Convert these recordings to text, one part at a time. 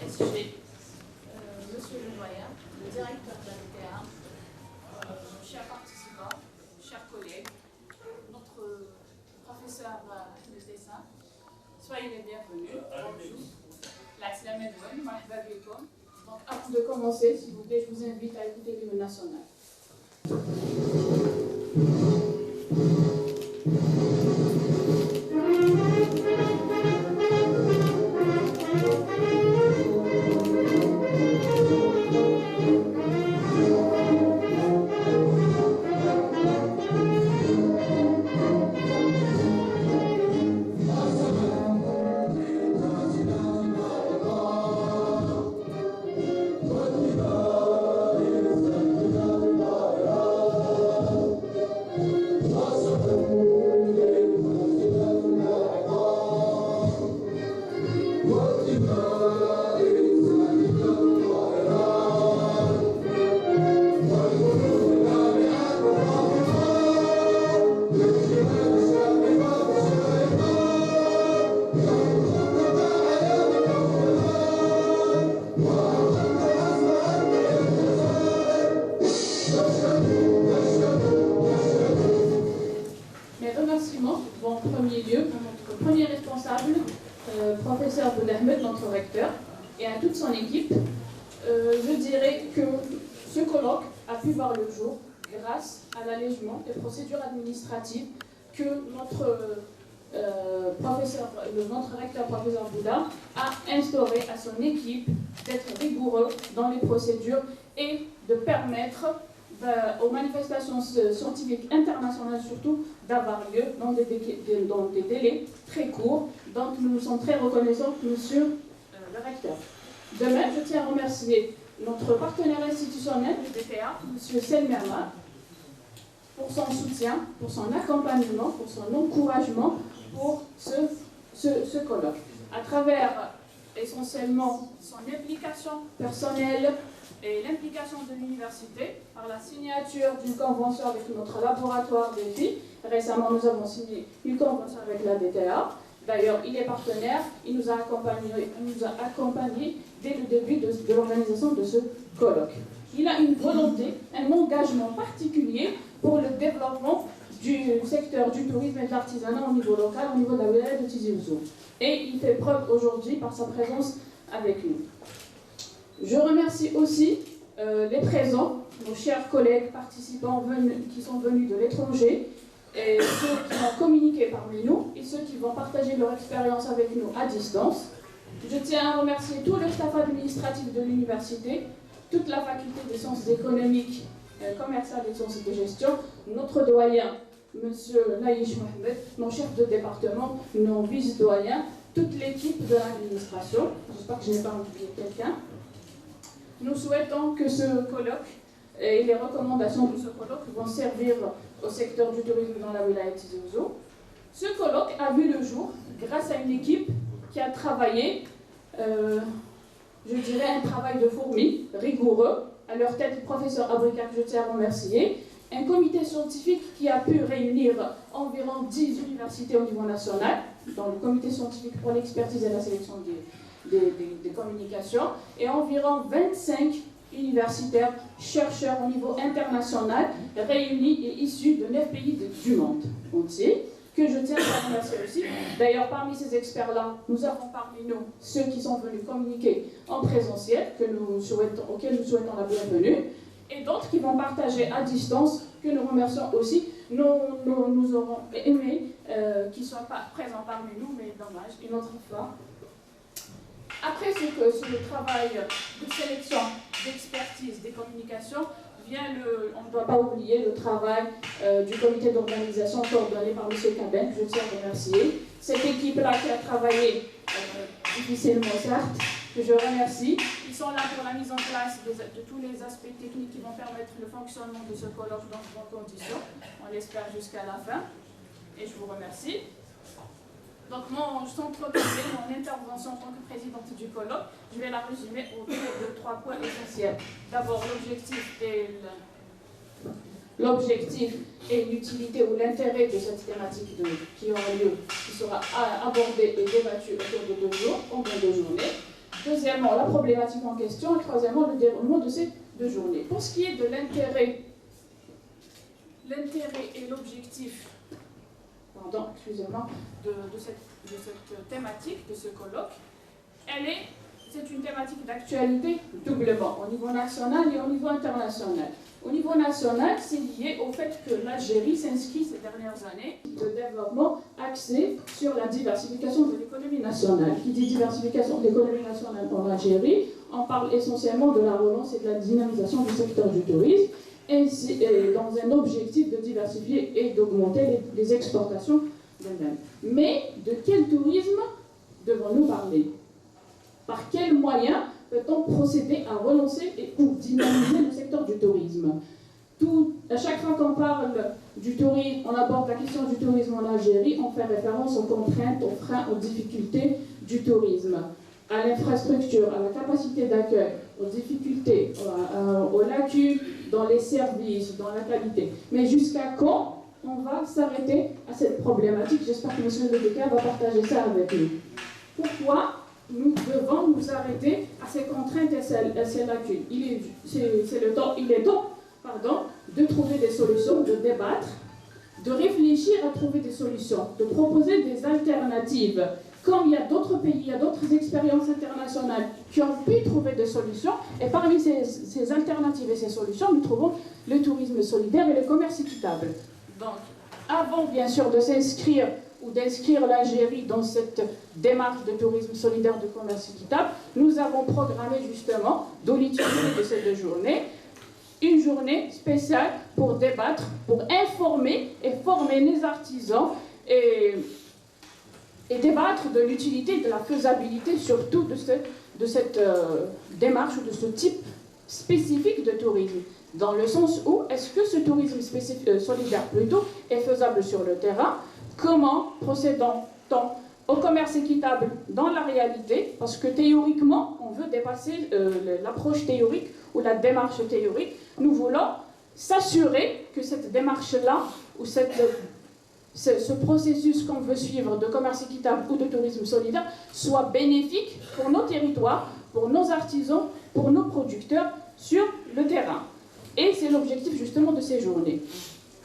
SG, Monsieur le doyen, le directeur de la DTA, chers participants, chers collègues, notre professeur de dessin, soyez les bienvenus. Bonjour. Donc, avant de commencer, s'il vous plaît, je vous invite à écouter l'hymne national. Professeur Boudahmed, notre recteur, et à toute son équipe, je dirais que ce colloque a pu voir le jour grâce à l'allègement des procédures administratives que notre recteur, professeur Bouda, a instauré à son équipe d'être rigoureux dans les procédures et de permettre aux manifestations scientifiques internationales surtout d'avoir lieu dans des délais très courts. Donc nous sommes très reconnaissants, monsieur le recteur. De même, je tiens à remercier notre partenaire institutionnel du DTA, monsieur Selmer Ahmad, pour son soutien, pour son accompagnement, pour son encouragement pour ce colloque. À travers essentiellement son implication personnelle et l'implication de l'université par la signature d'une convention avec notre laboratoire des filles. Récemment, nous avons signé une convention avec la DTA. D'ailleurs, il est partenaire, il nous a accompagnés dès le début de l'organisation de ce colloque. Il a une volonté, un engagement particulier pour le développement du secteur du tourisme et de l'artisanat au niveau local, au niveau de la wilaya de Tizi Ouzou. Et il fait preuve aujourd'hui par sa présence avec nous. Je remercie aussi les présents, nos chers collègues participants qui sont venus de l'étranger, et ceux qui vont communiquer parmi nous et ceux qui vont partager leur expérience avec nous à distance. Je tiens à remercier tout le staff administratif de l'université, toute la faculté des sciences économiques, commerciales et sciences de gestion, notre doyen, M. Laïch Mohamed, mon chef de département, nos vice-doyens, toute l'équipe de l'administration. J'espère que je n'ai pas oublié quelqu'un. Nous souhaitons que ce colloque et les recommandations de ce colloque vont servir au secteur du tourisme dans la wilaya de Tizi Ouzou. Ce colloque a vu le jour grâce à une équipe qui a travaillé, je dirais, un travail de fourmi, rigoureux. À leur tête, le professeur Abrika, que je tiens à remercier. Un comité scientifique qui a pu réunir environ 10 universités au niveau national, dans le comité scientifique pour l'expertise et la sélection des communications, et environ 25 universitaires, chercheurs au niveau international, réunis et issus de 9 pays du monde entier, que je tiens à remercier aussi. D'ailleurs, parmi ces experts-là, nous avons parmi nous ceux qui sont venus communiquer en présentiel, auxquels nous souhaitons la bienvenue, et d'autres qui vont partager à distance, que nous remercions aussi. Nous aurons aimé qu'ils ne soient pas présents parmi nous, mais dommage, une autre fois. Après ce travail de sélection, d'expertise, des communications, vient on ne doit pas oublier le travail du comité d'organisation coordonné par M. Kaben, que je tiens à remercier. Cette équipe-là qui a travaillé difficilement, certes, que je remercie. Ils sont là pour la mise en place de tous les aspects techniques qui vont permettre le fonctionnement de ce colloque dans de bonnes conditions. On l'espère jusqu'à la fin. Et je vous remercie. Donc mon intervention en tant que présidente du colloque, je vais la résumer autour de 3 points essentiels. D'abord, l'objectif et l'utilité ou l'intérêt de cette thématique qui aura lieu, qui sera abordée et débattue autour de 2 jours, combien de journées. Deuxièmement, la problématique en question. Et troisièmement, le déroulement de ces 2 journées. Pour ce qui est de l'intérêt et l'objectif, de cette thématique, de ce colloque, c'est une thématique d'actualité doublement, au niveau national et au niveau international. Au niveau national, c'est lié au fait que l'Algérie s'inscrit ces dernières années de développement axé sur la diversification de l'économie nationale. Qui dit diversification de l'économie nationale en Algérie, on parle essentiellement de la relance et de la dynamisation du secteur du tourisme, et dans un objectif de diversifier et d'augmenter les exportations d'elles-mêmes. Mais de quel tourisme devons-nous parler? Par quels moyens peut-on procéder à relancer ou dynamiser le secteur du tourisme? À chaque fois qu'on parle du tourisme, on aborde la question du tourisme en Algérie, on fait référence aux contraintes, aux freins, aux difficultés du tourisme, à l'infrastructure, à la capacité d'accueil, aux difficultés, aux lacunes dans les services, dans la qualité. Mais jusqu'à quand on va s'arrêter à cette problématique? J'espère que M. le député va partager ça avec nous. Pourquoi nous devons nous arrêter à ces contraintes et à ces lacunes? Il est temps de trouver des solutions, de débattre, de réfléchir à trouver des solutions, de proposer des alternatives. Comme il y a d'autres pays, il y a d'autres expériences internationales qui ont pu trouver des solutions, et parmi ces alternatives et ces solutions, nous trouvons le tourisme solidaire et le commerce équitable. Donc, avant bien sûr de s'inscrire ou d'inscrire l'Algérie dans cette démarche de tourisme solidaire, de commerce équitable, nous avons programmé justement, d'où l'utilité de ces 2 journées, une journée spéciale pour débattre, pour informer et former les artisans et débattre de l'utilité, de la faisabilité surtout de cette démarche ou de ce type spécifique de tourisme. Dans le sens où, est-ce que ce tourisme solidaire plutôt est faisable sur le terrain? Comment procédons-nous au commerce équitable dans la réalité? Parce que théoriquement, on veut dépasser l'approche théorique ou la démarche théorique. Nous voulons s'assurer que cette démarche-là ou ce processus qu'on veut suivre de commerce équitable ou de tourisme solidaire soit bénéfique pour nos territoires, pour nos artisans, pour nos producteurs sur le terrain. Et c'est l'objectif justement de ces journées.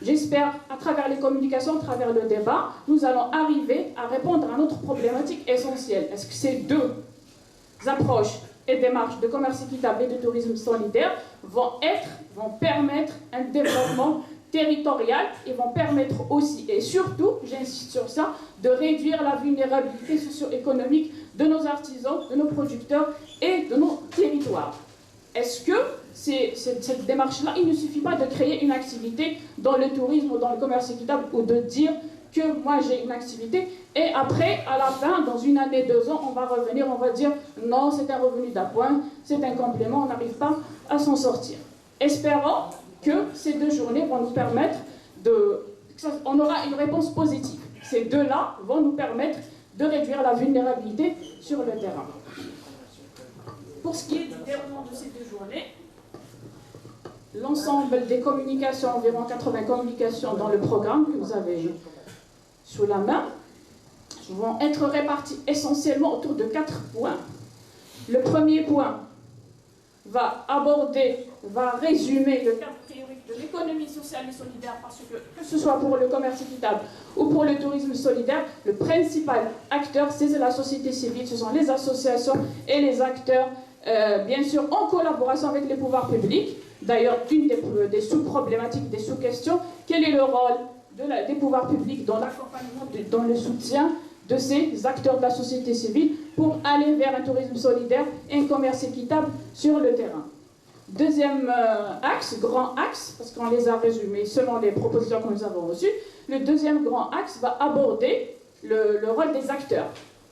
J'espère, à travers les communications, à travers le débat, nous allons arriver à répondre à notre problématique essentielle. Est-ce que ces 2 approches et démarches de commerce équitable et de tourisme solidaire vont permettre un développement territorial et vont permettre aussi, et surtout, j'insiste sur ça, de réduire la vulnérabilité socio-économique de nos artisans, de nos producteurs et de nos territoires? Est-ce que cette démarche-là, il ne suffit pas de créer une activité dans le tourisme ou dans le commerce équitable ou de dire que moi j'ai une activité et après, à la fin, dans 1 année, 2 ans, on va revenir, on va dire non, c'est un revenu d'appoint, c'est un complément, on n'arrive pas à s'en sortir. Espérons que ces 2 journées vont nous permettre on aura une réponse positive. Ces 2-là vont nous permettre de réduire la vulnérabilité sur le terrain. Pour ce qui est du déroulement de ces 2 journées, l'ensemble des communications, environ 80 communications dans le programme que vous avez sous la main, vont être réparties essentiellement autour de 4 points. Le premier point va résumer le cadre théorique de l'économie sociale et solidaire, parce que ce soit pour le commerce équitable ou pour le tourisme solidaire, le principal acteur, c'est la société civile, ce sont les associations et les acteurs, bien sûr en collaboration avec les pouvoirs publics. D'ailleurs, une des sous-problématiques, des sous-questions, quel est le rôle des pouvoirs publics dans l'accompagnement, dans le soutien de ces acteurs de la société civile pour aller vers un tourisme solidaire et un commerce équitable sur le terrain. Deuxième axe, grand axe, parce qu'on les a résumés selon les propositions que nous avons reçues, le deuxième grand axe va aborder le rôle des acteurs.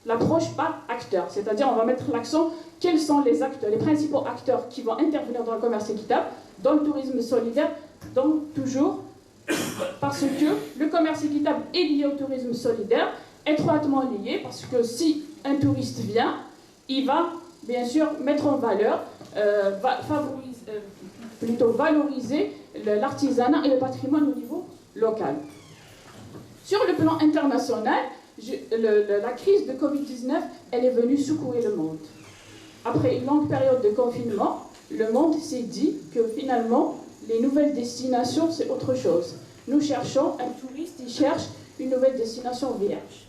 L'approche pas acteur, c'est-à-dire on va mettre l'accent quels sont les acteurs, les principaux acteurs qui vont intervenir dans le commerce équitable, dans le tourisme solidaire, donc toujours parce que le commerce équitable est lié au tourisme solidaire, étroitement lié, parce que si un touriste vient, il va bien sûr mettre en valeur, valoriser l'artisanat et le patrimoine au niveau local. Sur le plan international, la crise de Covid-19, elle est venue secouer le monde. après une longue période de confinement, le monde s'est dit que finalement, les nouvelles destinations, c'est autre chose. Nous cherchons, un touriste, il cherche une nouvelle destination vierge.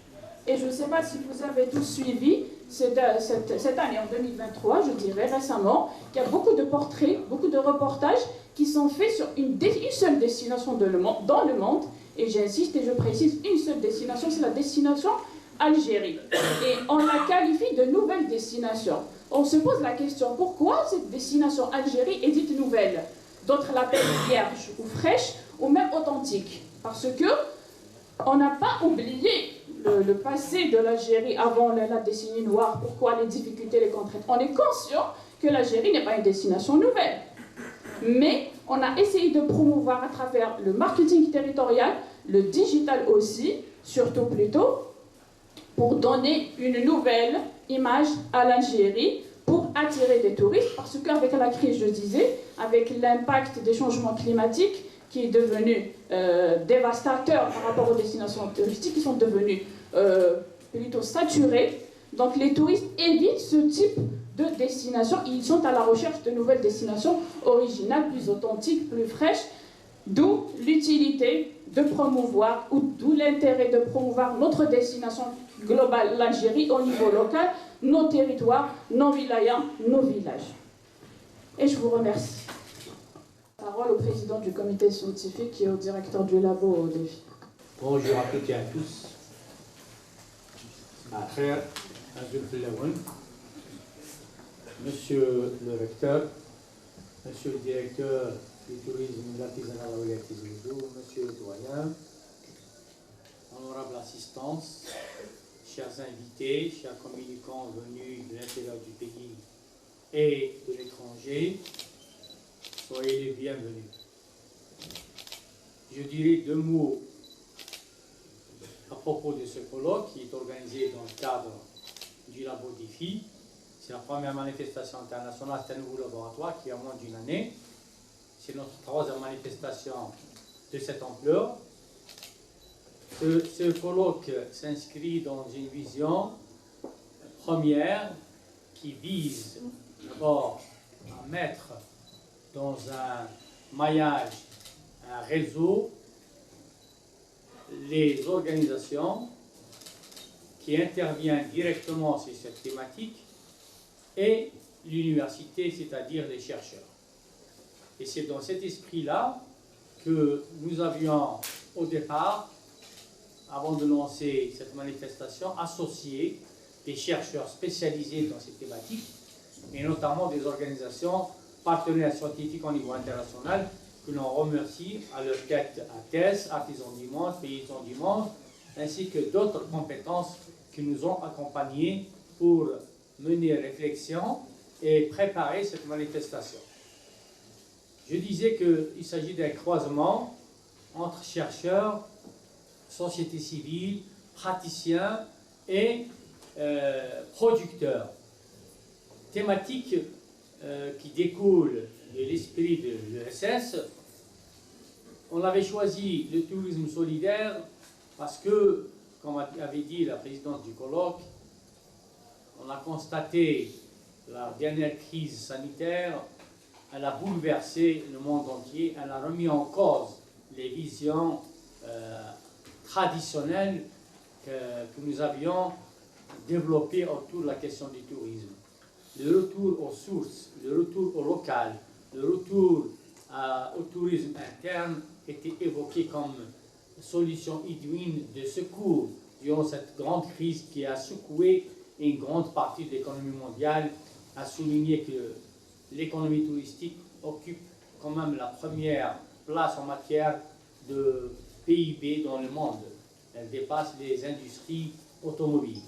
Et je ne sais pas si vous avez tous suivi cette année, en 2023, je dirais récemment, qu'il y a beaucoup de portraits, beaucoup de reportages qui sont faits sur une seule destination dans le monde. Et j'insiste et je précise, une seule destination, c'est la destination Algérie. Et on la qualifie de nouvelle destination. On se pose la question, pourquoi cette destination Algérie est dite nouvelle? D'autres l'appellent vierge ou fraîche ou même authentique. Parce que on n'a pas oublié le passé de l'Algérie avant la décennie noire. Pourquoi les difficultés, les contraintes? On est conscient que l'Algérie n'est pas une destination nouvelle. Mais on a essayé de promouvoir à travers le marketing territorial, le digital aussi, surtout plutôt, pour donner une nouvelle image à l'Algérie, pour attirer des touristes, parce qu'avec la crise, je disais, avec l'impact des changements climatiques qui est devenu dévastateur par rapport aux destinations touristiques qui sont devenues plutôt saturées, donc les touristes évitent ce type de destination, ils sont à la recherche de nouvelles destinations originales, plus authentiques, plus fraîches, d'où l'utilité de promouvoir, ou d'où l'intérêt de promouvoir notre destination globale, l'Algérie, au niveau local, nos territoires, nos wilayas, nos villages. Et je vous remercie. Parole au président du comité scientifique et au directeur du labo au défi. Bonjour à toutes et à tous. Monsieur le recteur, monsieur le directeur du tourisme de l'artisanat de monsieur le doyen, honorable assistance, chers invités, chers communicants venus de l'intérieur du pays et de l'étranger, soyez les bienvenus. Je dirai deux mots à propos de ce colloque qui est organisé dans le cadre du Labo Défi. C'est la première manifestation internationale, c'est un nouveau laboratoire qui a moins d'une année. C'est notre troisième manifestation de cette ampleur. Ce colloque s'inscrit dans une vision première qui vise d'abord à mettre dans un maillage, un réseau, les organisations qui interviennent directement sur cette thématique et l'université, c'est-à-dire les chercheurs. Et c'est dans cet esprit-là que nous avions au départ, avant de lancer cette manifestation, associé des chercheurs spécialisés dans ces thématiques, et notamment des organisations partenaires scientifiques au niveau international, que l'on remercie à leur tête ATES, Artisans du Monde, Paysans du Monde, ainsi que d'autres compétences qui nous ont accompagnés pour mener réflexion et préparer cette manifestation. Je disais qu'il s'agit d'un croisement entre chercheurs, société civile, praticiens et producteurs. Thématique qui découle de l'esprit de l'ESS. On avait choisi le tourisme solidaire parce que, comme avait dit la présidente du colloque, on a constaté la dernière crise sanitaire, elle a bouleversé le monde entier, elle a remis en cause les visions traditionnelles que nous avions développées autour de la question du tourisme. Le retour aux sources, le retour au local, le retour au tourisme interne était évoqué comme solution idoine de secours durant cette grande crise qui a secoué une grande partie de l'économie mondiale, a souligné que l'économie touristique occupe quand même la première place en matière de PIB dans le monde. Elle dépasse les industries automobiles.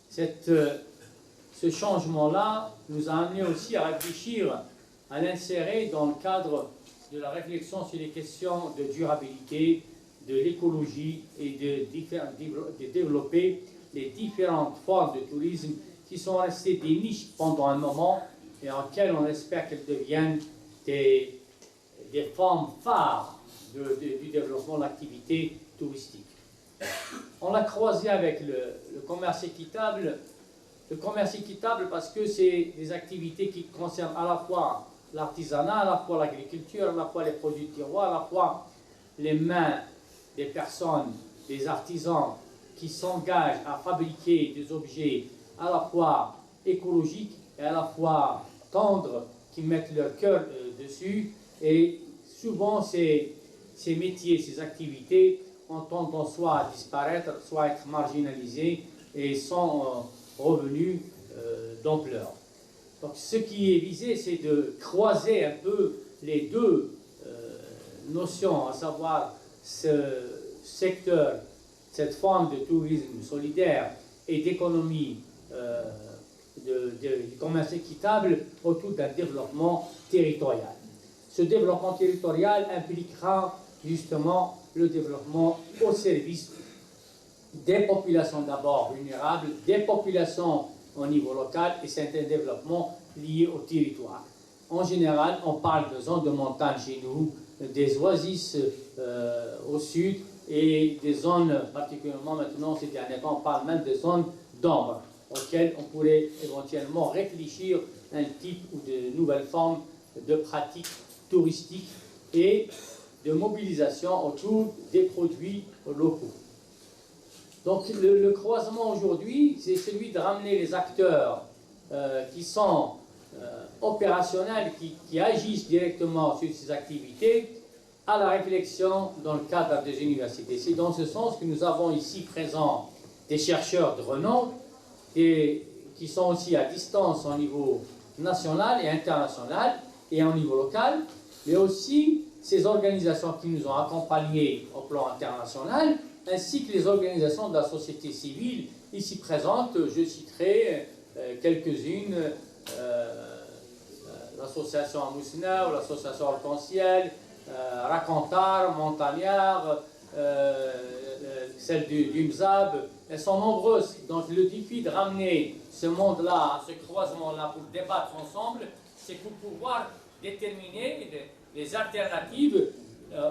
Ce changement-là nous a amené aussi à réfléchir, à l'insérer dans le cadre de la réflexion sur les questions de durabilité, de l'écologie et de développer les différentes formes de tourisme qui sont restées des niches pendant un moment et en lesquelles on espère qu'elles deviennent des formes phares du développement de l'activité touristique. On l'a croisé avec le commerce équitable Le commerce équitable parce que c'est des activités qui concernent à la fois l'artisanat, à la fois l'agriculture, à la fois les produits de terroir, à la fois les mains des personnes, des artisans qui s'engagent à fabriquer des objets à la fois écologiques et à la fois tendres, qui mettent leur cœur dessus. Et souvent, ces métiers, ces activités ont tendance soit à disparaître, soit à être marginalisés et sans revenus d'ampleur. Donc ce qui est visé, c'est de croiser un peu les deux notions, à savoir ce secteur, cette forme de tourisme solidaire et d'économie du commerce équitable autour d'un développement territorial. Ce développement territorial impliquera justement le développement au service des populations d'abord vulnérables, des populations au niveau local, et c'est un développement lié au territoire. En général, on parle de zones de montagne chez nous, des oasis au sud et des zones, particulièrement maintenant, ces derniers temps, on parle même de zones d'ombre, auxquelles on pourrait éventuellement réfléchir un type ou de nouvelles formes de pratiques touristiques et de mobilisation autour des produits locaux. Donc le croisement aujourd'hui, c'est celui de ramener les acteurs qui sont opérationnels, qui agissent directement sur ces activités, à la réflexion dans le cadre des universités. C'est dans ce sens que nous avons ici présents des chercheurs de renom qui sont aussi à distance au niveau national et international et au niveau local, mais aussi ces organisations qui nous ont accompagnés au plan international, ainsi que les organisations de la société civile ici présentes. Je citerai quelques-unes, l'association Amoussina ou l'association Arc-en-Ciel, Racontar, Montagnard, celle du MZAB, elles sont nombreuses. Donc le défi de ramener ce monde-là, ce croisement-là pour débattre ensemble, c'est pour pouvoir déterminer les alternatives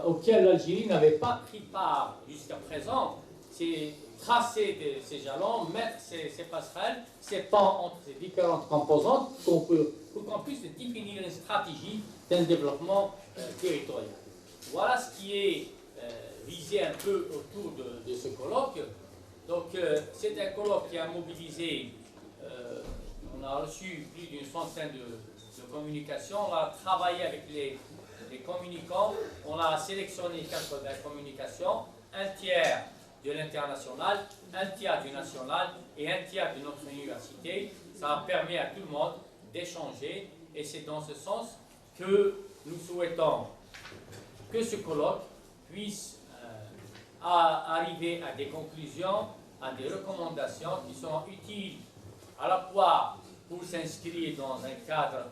auxquelles l'Algérie n'avait pas pris part jusqu'à présent. C'est tracer ces jalons, mettre ces passerelles, ces pans entre ces différentes composantes pour qu'on puisse définir une stratégie d'un développement territorial. Voilà ce qui est visé un peu autour de ce colloque. Donc c'est un colloque qui a mobilisé, on a reçu plus d'une centaine de communications, on a travaillé avec les communicants, on a sélectionné 80 communications, un tiers de l'international, un tiers du national et un tiers de notre université. Ça permet à tout le monde d'échanger et c'est dans ce sens que nous souhaitons que ce colloque puisse arriver à des conclusions, à des recommandations qui sont utiles à la fois pour s'inscrire dans un cadre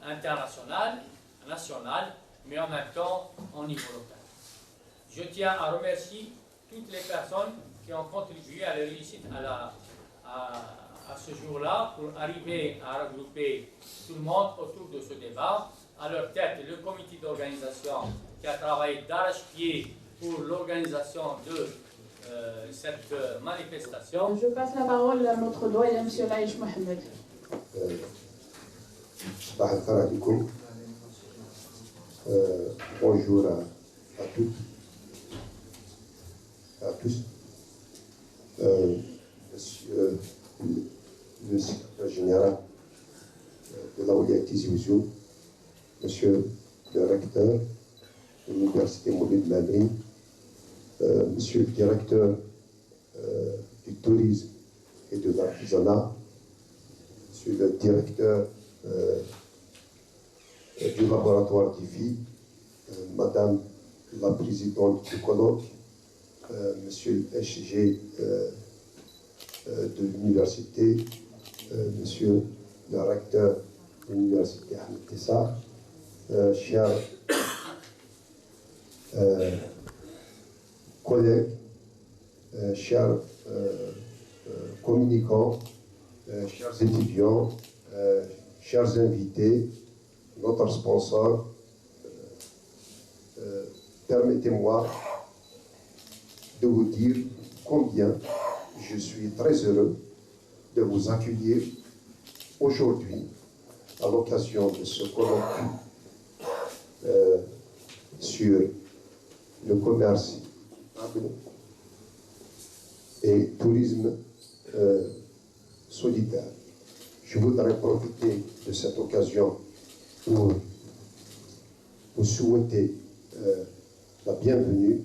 international, national, mais en même temps au niveau local. Je tiens à remercier toutes les personnes qui ont contribué à la réussite à ce jour-là pour arriver à regrouper tout le monde autour de ce débat. À leur tête, le comité d'organisation qui a travaillé d'arrache-pied pour l'organisation de cette manifestation. Je passe la parole à notre doyen, M. Laïch Mohamed. Bonjour à toutes, à tous. Monsieur le secrétaire général de la OIATIS Ouzou, monsieur le recteur de l'Université Moulid Madrid, monsieur le directeur du tourisme et de l'artisanat, monsieur le directeur du laboratoire d'IFI, madame la présidente du colloque, monsieur le SG de l'université, monsieur le recteur de l'université Hamid Tessar, chers collègues, chers communicants, chers étudiants, chers invités, notre sponsor, permettez-moi de vous dire combien je suis très heureux de vous accueillir aujourd'hui à l'occasion de ce colloque sur le commerce et tourisme solidaire. Je voudrais profiter de cette occasion pour vous souhaiter la bienvenue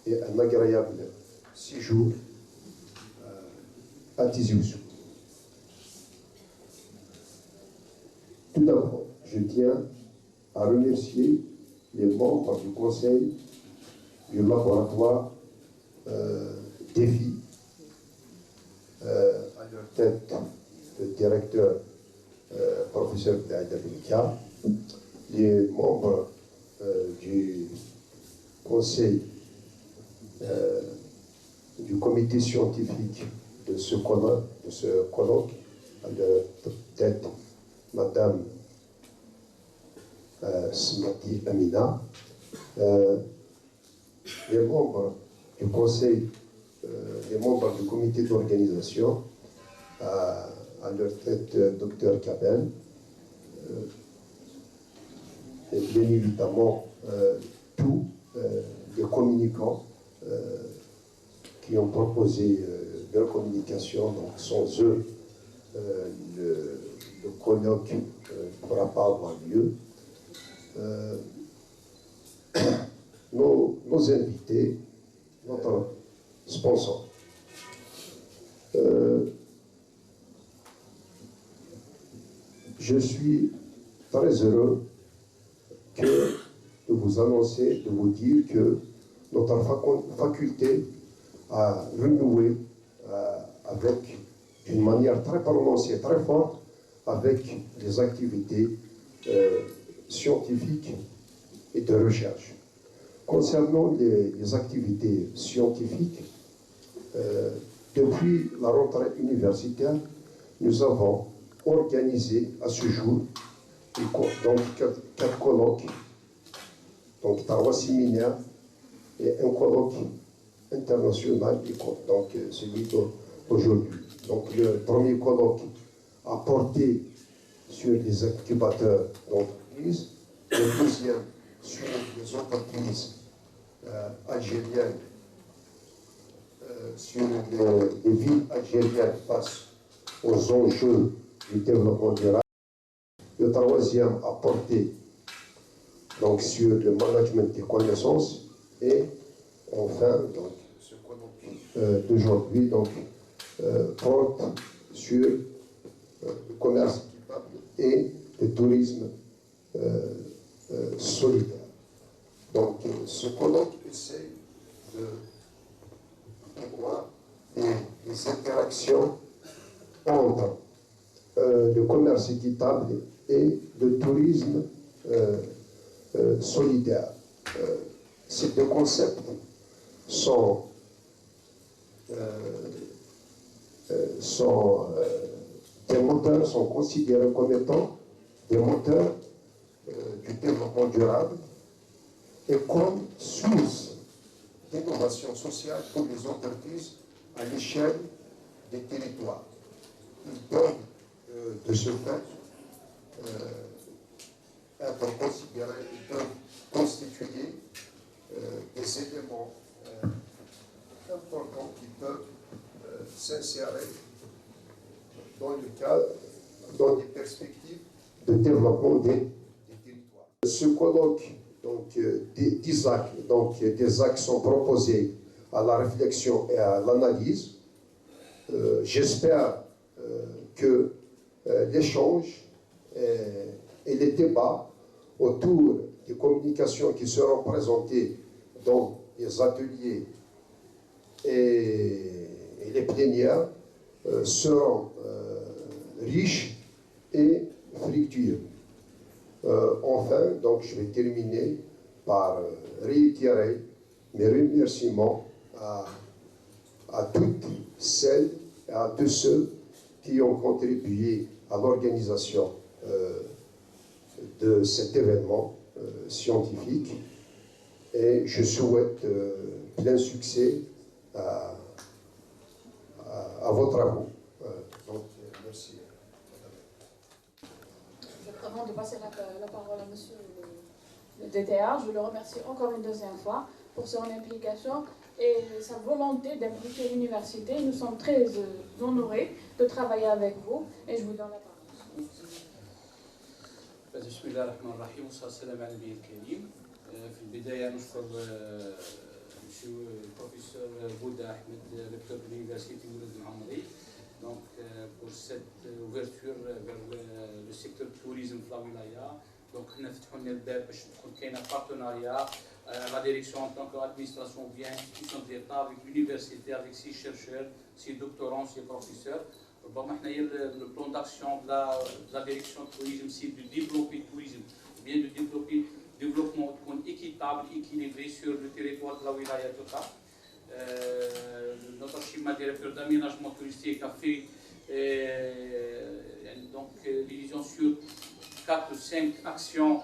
et un agréable séjour à Tizi Ouzou. Tout d'abord, je tiens à remercier les membres du conseil du laboratoire DEFI, à leur tête le directeur professeur Daïda Belka, les membres du conseil du comité scientifique de ce colloque, à leur tête Madame Smati Amina, les membres du conseil, les membres du comité d'organisation, à leur tête Dr Kabel, et bien évidemment tous les communicants qui ont proposé leur communication. Donc sans eux, le colloque ne pourra pas avoir lieu. Nos invités, notre sponsor. Je suis très heureux de vous annoncer, de vous dire que notre faculté a renoué avec, d'une manière très prononcée, très forte, avec les activités scientifiques et de recherche. Concernant les activités scientifiques, depuis la rentrée universitaire, nous avons organisé à ce jour donc 4 colloques, donc 3 séminaires et un colloque international, donc celui d'aujourd'hui. Donc le premier colloque a porté sur les incubateurs d'entreprises, le deuxième sur les entreprises algériennes, sur les villes algériennes face aux enjeux du développement durable. Le troisième a porté donc, sur le management des connaissances. Et enfin, donc, ce colloque d'aujourd'hui porte sur le commerce équitable et le tourisme solidaire. Donc, ce colloque essaie de voir les interactions entre le commerce équitable et le tourisme solidaire. Ces deux concepts sont des moteurs, sont considérés comme étant des moteurs du développement durable et comme source d'innovation sociale pour les entreprises à l'échelle des territoires. Ils peuvent, de ce fait, être considérés, ils peuvent constituer des éléments importants qui peuvent s'insérer dans le cadre, dans des perspectives de développement des territoires. Ce colloque, donc, des axes sont proposés à la réflexion et à l'analyse. J'espère que l'échange et les débats autour des communications qui seront présentées dans les ateliers et les plénières seront riches et fructueux. Enfin, donc, je vais terminer par réitérer mes remerciements à toutes celles et à tous ceux qui ont contribué à l'organisation de cet événement scientifique. Et je souhaite plein succès à vos travaux. Merci. Avant de passer la parole à monsieur le DTA, je le remercie encore une deuxième fois pour son implication et sa volonté d'impliquer l'université. Nous sommes très honorés de travailler avec vous et je vous donne la parole. بسم الله الرحمن الرحيم والصلاة والسلام على النبي الكريم. في البداية نشكر البروفيسور بودا أحمد ريكتور de l'université Mouled Mouamri donc pour cette ouverture vers le secteur du tourisme في الولاية. donc حنا فتحوا لنا الباب باش تكون كاينة partenariat la direction en tant qu'administration ou bien institution de l'État avec l'université avec ses chercheurs, ses doctorants, ses professeurs. Bon, le plan d'action de la direction du tourisme, c'est de développer le tourisme, bien de développer le développement équitable, équilibré sur le territoire de la wilaya totale. Notre schéma directeur d'aménagement touristique a fait donc division sur 4 ou 5 actions.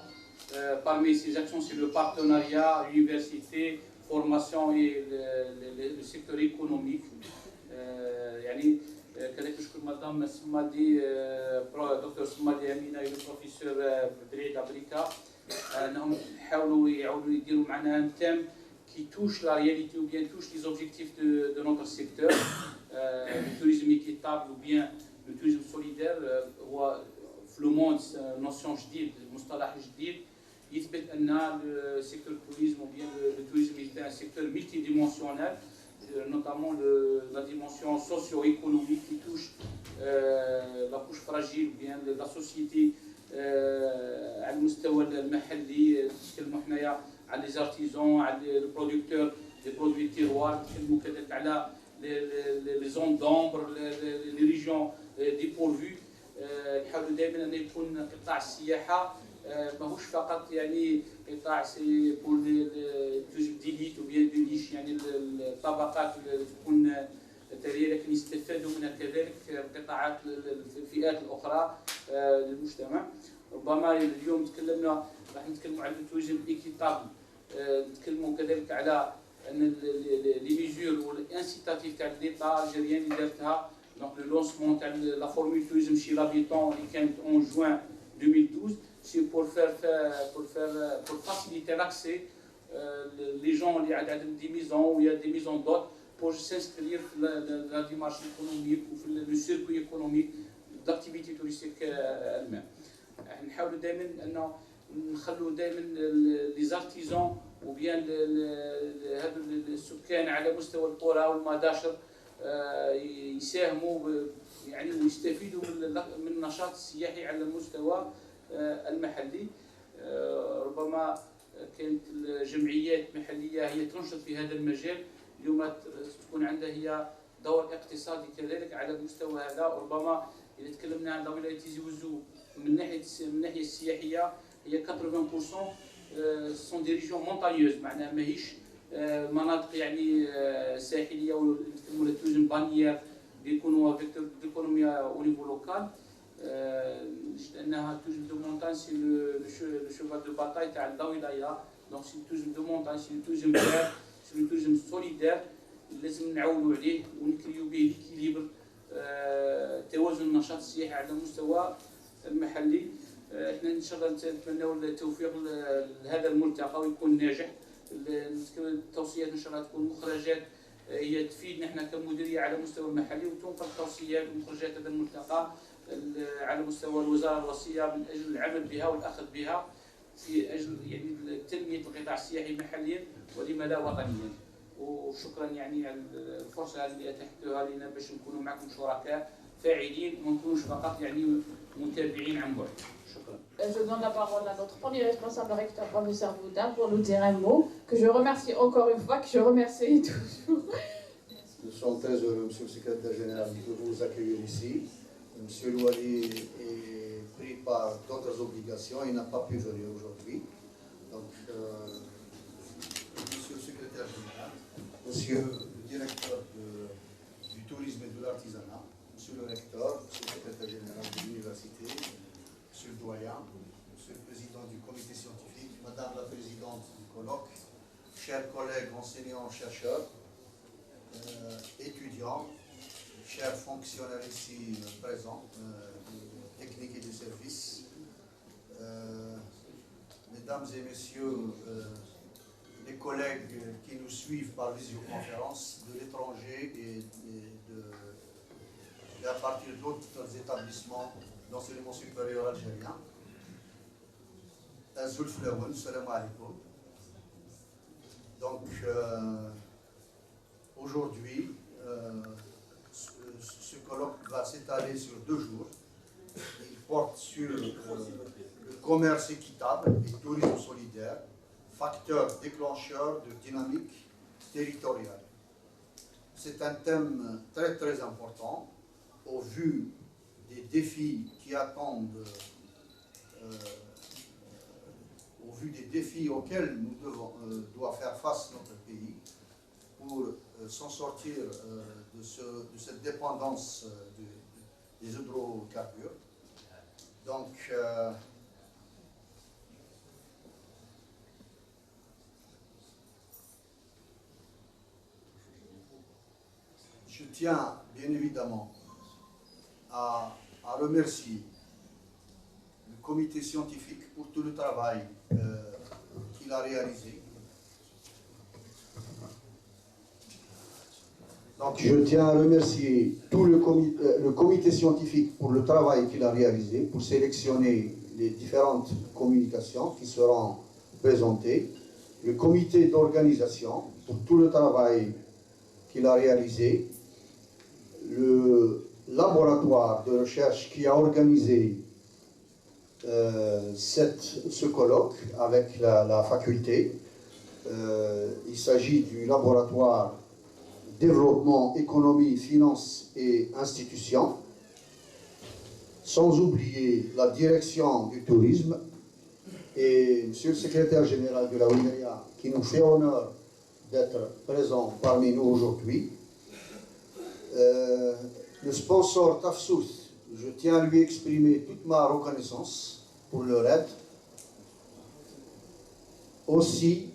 Parmi ces actions, c'est le partenariat, l'université, formation et le secteur économique. كذلك نشكر مدام سمادي دكتور سمادي امينه والبروفيسور بدري دابريكا انهم حاولوا يعاودوا يديروا معنا ان تيم qui touche la réalité ou bien touche les objectifs de notre secteur. Le tourisme équitable ou bien le tourisme solidaire هو في لو موند نوسيون جديد مصطلح جديد يثبت ان السيكتور التوريزم ou bien le tourisme est un secteur multidimensionnel, notamment la dimension socio-économique qui touche la couche fragile ou bien la société على المستوى المحلي. نتكلموا حنايا على les artisans, على les producteurs des produits terroirs, نتكلموا كذلك على les zones d'ombre, les régions dépourvues. نحاولوا دائما ان يكون قطاع السياحه ماهوش فقط يعني قطاع سي بور توجد ديليت وبيان دو نيش يعني الطبقات اللي تكون ثريه لكن يستفادوا منها كذلك القطاعات الفئات الاخرى للمجتمع. ربما اليوم تكلمنا راح نتكلموا على التوريزم ايكيتابل، نتكلموا كذلك على ان لي ميزور والانسيتاتيف تاع ليطا الجيريان اللي دارتها. Donc le lancement de la formule tourisme chez l'habitant en juin 2012, c'est pour faciliter l'accès. Les gens, il y a des maisons où il y a des maisons d'hôtes pour s'inscrire dans la démarche économique ou le circuit économique d'activité touristique elle-même. نحاولوا دائما انه نخلوا دائما les artisans ou bien هذو السكان على مستوى القرى والمداشر يساهموا يعني ويستفيدوا من النشاط السياحي على المستوى المحلي. ربما كانت الجمعيات المحليه هي تنشط في هذا المجال، اليوم تكون عندها هي دور اقتصادي كذلك على المستوى هذا. وربما اذا تكلمنا عن ولايه تيزي وزو من الناحيه السياحيه هي 80% سون دي ريجيون مونتانيوز، معناها ماهيش مناطق يعني ساحليه ونسموا لها توزن بانيير بيكونوا فيكتور ديكونوميا او نيفو لوكال. لانها توزن دو مونتان سي لو شوفال دو باتاي تاع الولايه. دونك سي توزن دو مونتان سي توزن فير سي توزن سوليدير لازم نعاونوا عليه ونكريو به ليكيليبر توازن النشاط السياحي على المستوى المحلي. احنا ان شاء الله نتمنوا التوفيق لهذا الملتقى ويكون ناجح. التوصيات ان شاء الله تكون مخرجات هي تفيدنا احنا كمديريه على مستوى المحلي وتنقل توصيات ومخرجات هذا الملتقى على مستوى الوزاره الوصيه من اجل العمل بها والاخذ بها في اجل يعني تنميه القطاع السياحي محليا ولما لا وطنيا. وشكرا يعني على الفرصه هذه اللي اتحتوها لنا باش نكونوا معكم شركاء فاعلين وما نكونوش فقط يعني متابعين عن بعد. Je donne la parole à notre premier responsable recteur, professeur Bouda, pour nous dire un mot, que je remercie encore une fois, que je remercie toujours. Nous sommes très heureux, Monsieur le secrétaire général, de vous accueillir ici. Monsieur Louali est pris par d'autres obligations, il n'a pas pu venir aujourd'hui. Donc, Monsieur le secrétaire général, Monsieur le directeur du tourisme et de l'artisanat, Monsieur le recteur, Monsieur le secrétaire général de l'université, Monsieur le doyen, Monsieur le président du comité scientifique, Madame la présidente du colloque, chers collègues enseignants, chercheurs, étudiants, chers fonctionnaires ici présents, techniques et de services, mesdames et messieurs, les collègues qui nous suivent par visioconférence de l'étranger et à partir d'autres établissements d'enseignement supérieur algérien. Salam alaikum. Donc, aujourd'hui, ce colloque va s'étaler sur 2 jours. Il porte sur le commerce équitable et le tourisme solidaire, facteur déclencheur de dynamique territoriale. C'est un thème très très important au vu des défis qui attendent, au vu des défis auxquels nous doit faire face notre pays pour s'en sortir de cette dépendance des hydrocarbures. Donc, je tiens bien évidemment à remercier le comité scientifique pour tout le travail qu'il a réalisé. Donc, je tiens à remercier tout le comité scientifique pour le travail qu'il a réalisé, pour sélectionner les différentes communications qui seront présentées, le comité d'organisation pour tout le travail qu'il a réalisé, le laboratoire de recherche qui a organisé ce colloque avec la faculté. Il s'agit du laboratoire développement, économie, finances et institutions, sans oublier la direction du tourisme et monsieur le secrétaire général de la Wilaya qui nous fait honneur d'être présent parmi nous aujourd'hui. Le sponsor Tafsous, je tiens à lui exprimer toute ma reconnaissance pour leur aide. Aussi,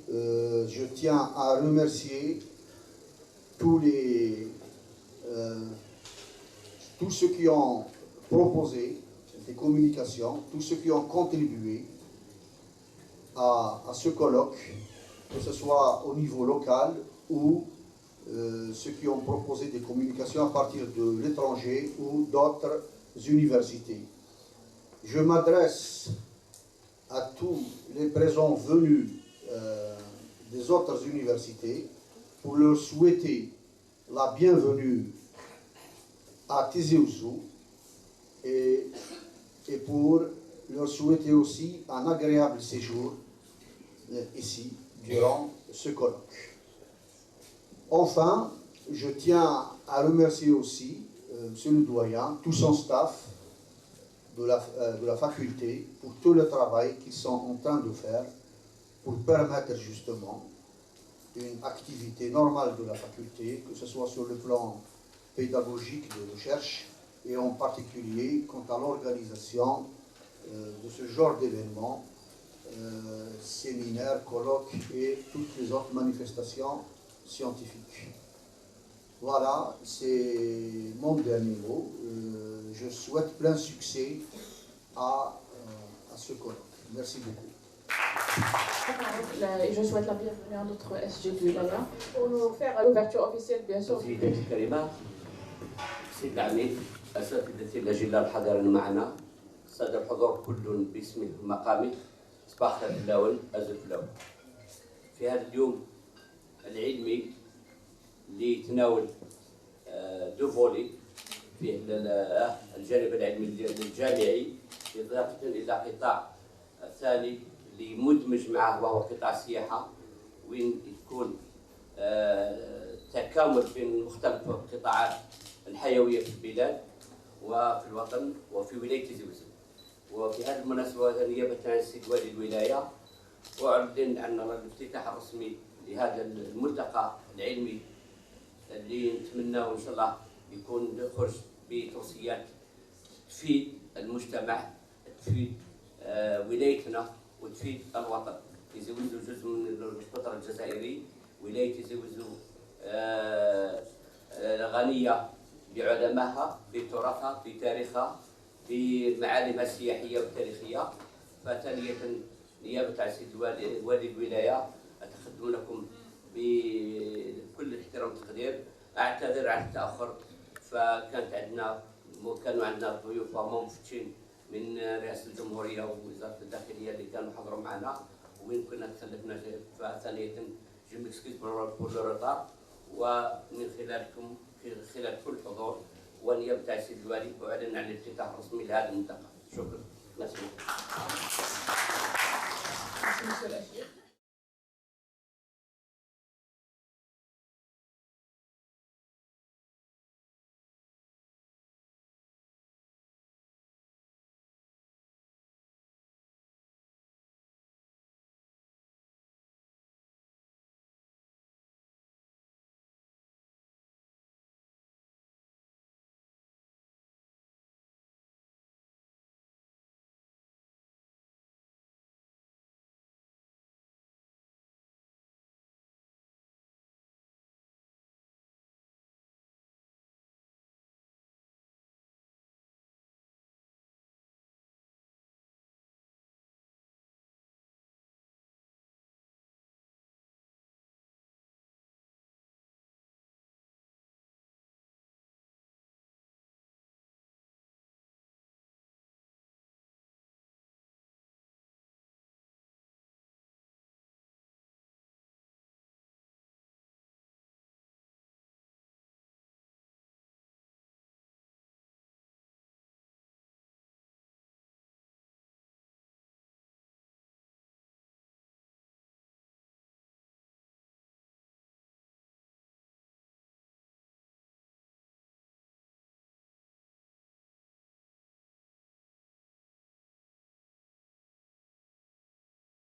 je tiens à remercier tous ceux qui ont proposé des communications, tous ceux qui ont contribué à ce colloque, que ce soit au niveau local ou ceux qui ont proposé des communications à partir de l'étranger ou d'autres universités. Je m'adresse à tous les présents venus des autres universités pour leur souhaiter la bienvenue à Tizi Ouzou et pour leur souhaiter aussi un agréable séjour ici durant ce colloque. Enfin, je tiens à remercier aussi M. le doyen, tout son staff de la faculté pour tout le travail qu'ils sont en train de faire pour permettre justement une activité normale de la faculté, que ce soit sur le plan pédagogique de recherche et en particulier quant à l'organisation de ce genre d'événements, séminaires, colloques et toutes les autres manifestations scientifiques. Voilà, c'est mon dernier mot. Je souhaite plein succès à ce colloque. Merci beaucoup. Je souhaite la bienvenue à notre SG du Wilaya pour nous faire l'ouverture officielle, bien sûr. سيداتي الكريمات، سيد العميد، أساتذتي الأجلاء الحاضرين معنا، السادة الحضور كل باسمه ومقامه، صباح الخير الأول أزف الأول. في هذا اليوم العلمي اللي يتناول دو فولي فيه الجانب العلمي الجامعي إضافة إلى قطاع الثاني اللي مدمج معه وهو قطاع السياحة، وين يكون تكامل بين مختلف القطاعات الحيوية في البلاد وفي الوطن وفي ولاية تيزي وزو. وفي هذه المناسبة نيابة عن السيد والي الولاية أعلن عن الافتتاح الرسمي لهذا الملتقى العلمي اللي نتمناه إن شاء الله يكون يخرج بتوصيات تفيد المجتمع، تفيد ولايتنا وتفيد الوطن. تيزي وزو جزء من القطر الجزائري، ولاية تيزي وزو غنية بعلمائها، بتراثها، بتاريخها، بمعالمها السياحية والتاريخية. فثانية نيابة عن السيد والي الولاية أتقدم لكم بكل الاحترام والتقدير. أعتذر عن التأخر، كانوا عندنا ضيوف ومفتشين من رئاسة الجمهورية ووزارة الداخلية اللي كانوا حضروا معنا، وين كنا تخلفنا. فثانية جو مكسكيز بور لو روتار، ومن خلالكم خلال كل حضور ونيابة عن السيد الوالي أعلن عن الافتتاح الرسمي لهذه المنطقة. شكرا. Monsieur l'Achir.